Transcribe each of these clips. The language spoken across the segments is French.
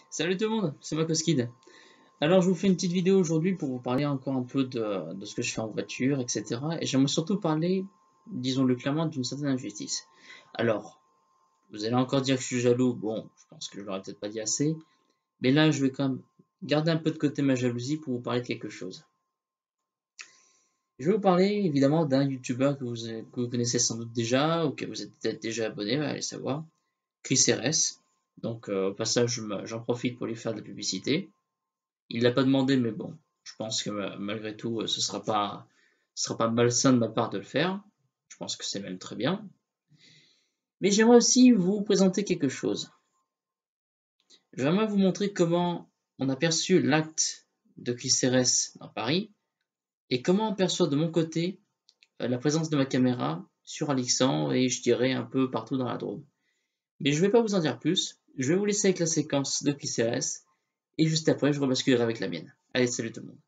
Salut tout le monde, c'est Makoskid. Alors je vous fais une petite vidéo aujourd'hui pour vous parler encore un peu de ce que je fais en voiture, etc. Et j'aimerais surtout parler, disons-le clairement, d'une certaine injustice. Alors, vous allez encore dire que je suis jaloux, bon, je pense que je l'aurais peut-être pas dit assez, mais là je vais quand même garder un peu de côté ma jalousie pour vous parler de quelque chose. Je vais vous parler évidemment d'un YouTuber que vous connaissez sans doute déjà, ou que vous êtes peut-être déjà abonné, allez savoir, Chris RS. Donc au passage, j'en profite pour lui faire de la publicité. Il l'a pas demandé, mais bon, je pense que malgré tout, ce sera pas malsain de ma part de le faire. Je pense que c'est même très bien. Mais j'aimerais aussi vous présenter quelque chose. J'aimerais vous montrer comment on a perçu l'acte de Chris RS dans Paris et comment on perçoit de mon côté la présence de ma caméra sur Alexandre et je dirais un peu partout dans la Drôme. Mais je vais pas vous en dire plus. Je vais vous laisser avec la séquence de Chris RS et juste après, je rebasculerai avec la mienne. Allez, salut tout le monde.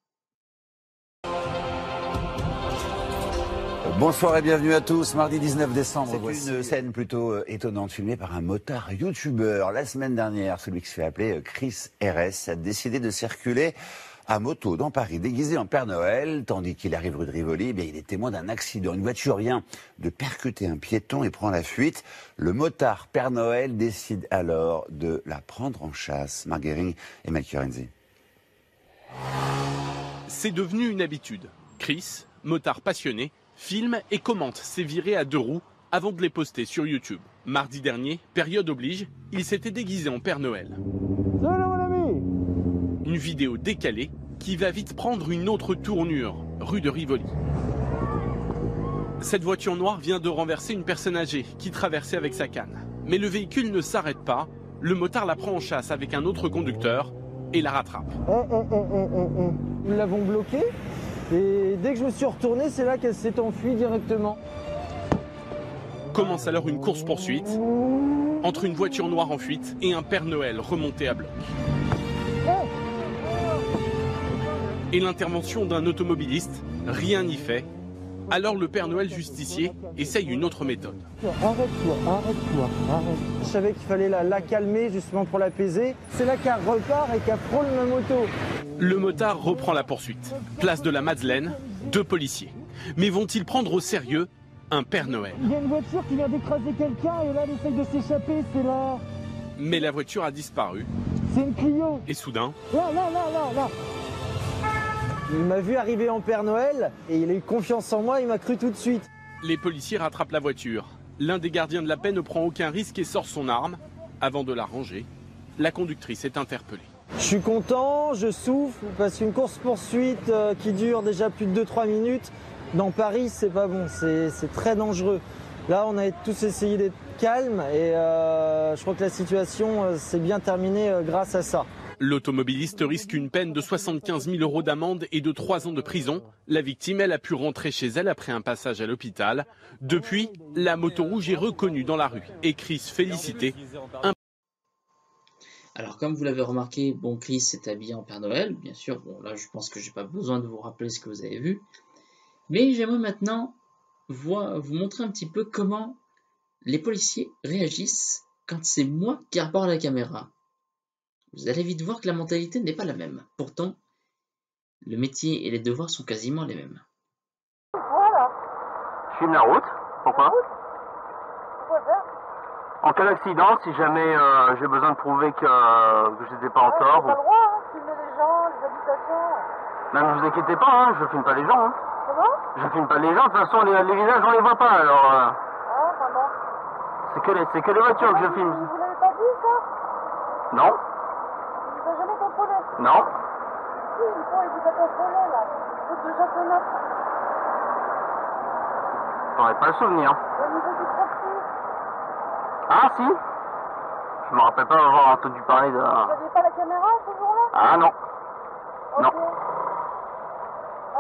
Bonsoir et bienvenue à tous. Mardi 19 décembre, c'est une scène plutôt étonnante filmée par un motard youtubeur. La semaine dernière, celui qui se fait appeler Chris RS a décidé de circuler à moto dans Paris, déguisé en Père Noël, tandis qu'il arrive rue de Rivoli, il est témoin d'un accident. Une voiture vient de percuter un piéton et prend la fuite. Le motard Père Noël décide alors de la prendre en chasse. Marguerite et Mike Renzi. C'est devenu une habitude. Chris, motard passionné, filme et commente ses virées à deux roues avant de les poster sur YouTube. Mardi dernier, période oblige, il s'était déguisé en Père Noël. Salut mon ami! Une vidéo décalée qui va vite prendre une autre tournure, rue de Rivoli. Cette voiture noire vient de renverser une personne âgée qui traversait avec sa canne. Mais le véhicule ne s'arrête pas, le motard la prend en chasse avec un autre conducteur et la rattrape. Nous l'avons bloquée et dès que je me suis retourné, c'est là qu'elle s'est enfuie directement. Commence alors une course-poursuite entre une voiture noire en fuite et un Père Noël remonté à bloc. Et l'intervention d'un automobiliste, rien n'y fait. Alors le Père Noël justicier essaye une autre méthode. Arrête-toi, arrête. Je savais qu'il fallait la calmer justement pour l'apaiser. C'est là qu'elle repart et qu'elle frôle ma moto. Le motard reprend la poursuite. Place de la Madeleine, deux policiers. Mais vont-ils prendre au sérieux un Père Noël? Il y a une voiture qui vient d'écraser quelqu'un et là elle essaye de s'échapper, c'est là. Mais la voiture a disparu. C'est une Clio. Et soudain, Là. Il m'a vu arriver en Père Noël et il a eu confiance en moi, il m'a cru tout de suite. les policiers rattrapent la voiture. L'un des gardiens de la paix ne prend aucun risque et sort son arme. Avant de la ranger, la conductrice est interpellée. Je suis content, je souffle parce qu'une course-poursuite qui dure déjà plus de 2-3 minutes, dans Paris, c'est pas bon, c'est très dangereux. Là, on a tous essayé d'être calme et je crois que la situation s'est bien terminée grâce à ça. L'automobiliste risque une peine de 75 000 € d'amende et de 3 ans de prison. La victime, elle a pu rentrer chez elle après un passage à l'hôpital. Depuis, la moto rouge est reconnue dans la rue et Chris félicité. Alors, comme vous l'avez remarqué, bon, Chris s'est habillé en Père Noël, bien sûr. Bon, là, je pense que j'ai pas besoin de vous rappeler ce que vous avez vu. Mais j'aimerais maintenant vous montrer un petit peu comment les policiers réagissent quand c'est moi qui arbore la caméra. Vous allez vite voir que la mentalité n'est pas la même. Pourtant, le métier et les devoirs sont quasiment les mêmes. Voilà. Je filme la route. Pourquoi? Quoi faire? En cas d'accident, si jamais j'ai besoin de prouver que je n'étais pas en tort. T'as pas le droit, hein, de filmer les gens, les habitations. Mais ne vous inquiétez pas, hein, je filme pas les gens. Hein. Comment? Je filme pas les gens, de toute façon les visages on les voit pas, alors Ah, pardon. c'est que les voitures que je filme. Vous l'avez pas dit, ça? Non, Il vous a jamais contrôlé? non. Si, il vous a contrôlé, là. Route de Japonais. J'aurais pas le souvenir. Au niveau du proxy. Ah si. Je me rappelle pas avoir entendu parler de... Vous n'aviez pas la caméra, ce jour-là? Ah non. Ok. Non.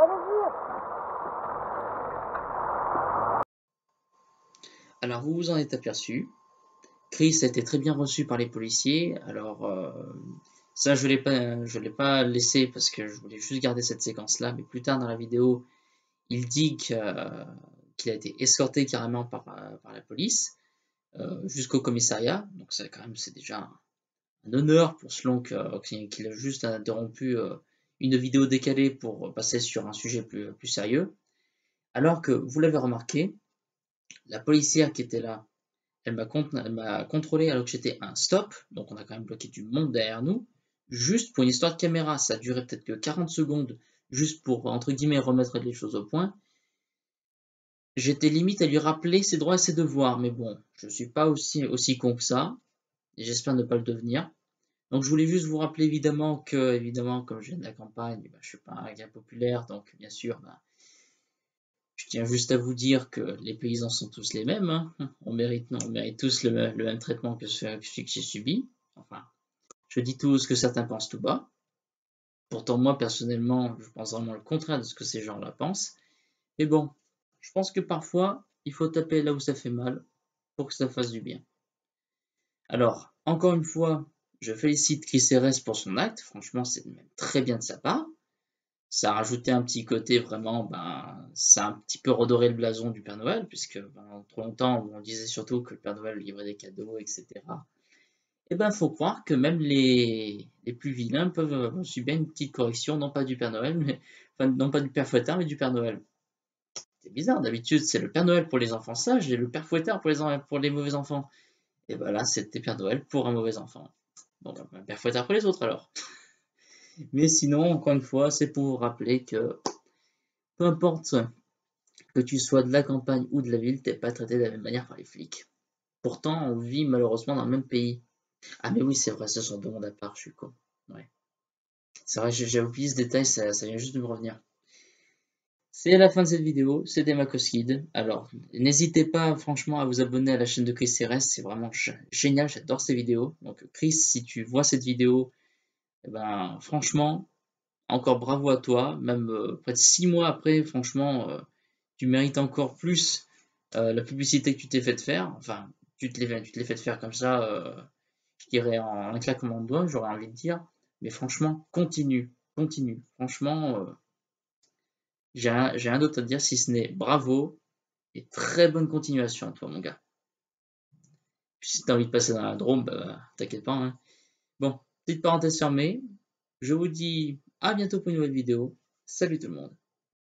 Allez-y. Alors, vous vous en êtes aperçu. Chris a été très bien reçu par les policiers. Alors, ça, je l'ai pas laissé parce que je voulais juste garder cette séquence-là. Mais plus tard dans la vidéo, il dit qu'il a été escorté carrément par la police jusqu'au commissariat. Donc, ça, quand même, c'est déjà un honneur pour Slonk qu'il a juste interrompu une vidéo décalée pour passer sur un sujet plus sérieux. Alors que, vous l'avez remarqué, la policière qui était là, elle m'a contrôlé alors que j'étais un stop, donc on a quand même bloqué du monde derrière nous, juste pour une histoire de caméra. Ça a duré peut-être que 40 secondes, juste pour, entre guillemets, remettre les choses au point. J'étais limite à lui rappeler ses droits et ses devoirs, mais bon, je ne suis pas aussi con que ça, et j'espère ne pas le devenir. Donc je voulais juste vous rappeler évidemment, comme je viens de la campagne, je ne suis pas un gars populaire, donc bien sûr, je tiens juste à vous dire que les paysans sont tous les mêmes, hein. On mérite tous le même traitement que celui que j'ai subi. Enfin, je dis tout ce que certains pensent tout bas. Pourtant, moi, personnellement, je pense vraiment le contraire de ce que ces gens-là pensent. Mais bon, je pense que parfois, il faut taper là où ça fait mal pour que ça fasse du bien. Alors, encore une fois, je félicite Chris RS pour son acte. Franchement, c'est même très bien de sa part. Ça a rajouté un petit côté vraiment, ça a un petit peu redoré le blason du Père Noël, puisque pendant trop longtemps, on disait surtout que le Père Noël livrait des cadeaux, etc. Et faut croire que même les plus vilains peuvent subir une petite correction, non pas du Père Noël, non pas du Père Fouettard, mais du Père Noël. C'est bizarre, d'habitude c'est le Père Noël pour les enfants sages et le Père Fouettard pour les mauvais enfants. Et là, c'était Père Noël pour un mauvais enfant. Bon, Père Fouettard pour les autres alors. Mais sinon, encore une fois, c'est pour vous rappeler que peu importe que tu sois de la campagne ou de la ville, t'es pas traité de la même manière par les flics. Pourtant, on vit malheureusement dans le même pays. Ah mais oui, c'est vrai, ce sont deux mondes à part, je suis con. Ouais. C'est vrai, j'ai oublié ce détail, ça vient juste de me revenir. C'est la fin de cette vidéo, c'était Macoskid. Alors, n'hésitez pas franchement à vous abonner à la chaîne de Chris RS, c'est vraiment génial, j'adore ces vidéos. Donc Chris, si tu vois cette vidéo, franchement, encore bravo à toi, même près de 6 mois après, franchement, tu mérites encore plus la publicité que tu t'es fait faire. Enfin, tu te l'es fait faire comme ça, je dirais en un claquement de doigts, j'aurais envie de dire. Mais franchement, continue. Franchement, j'ai rien d'autre à te dire si ce n'est bravo et très bonne continuation à toi, mon gars. Puis si t'as envie de passer dans la Drôme, t'inquiète pas, hein. Bon, petite parenthèse fermée. Je vous dis à bientôt pour une nouvelle vidéo. Salut tout le monde.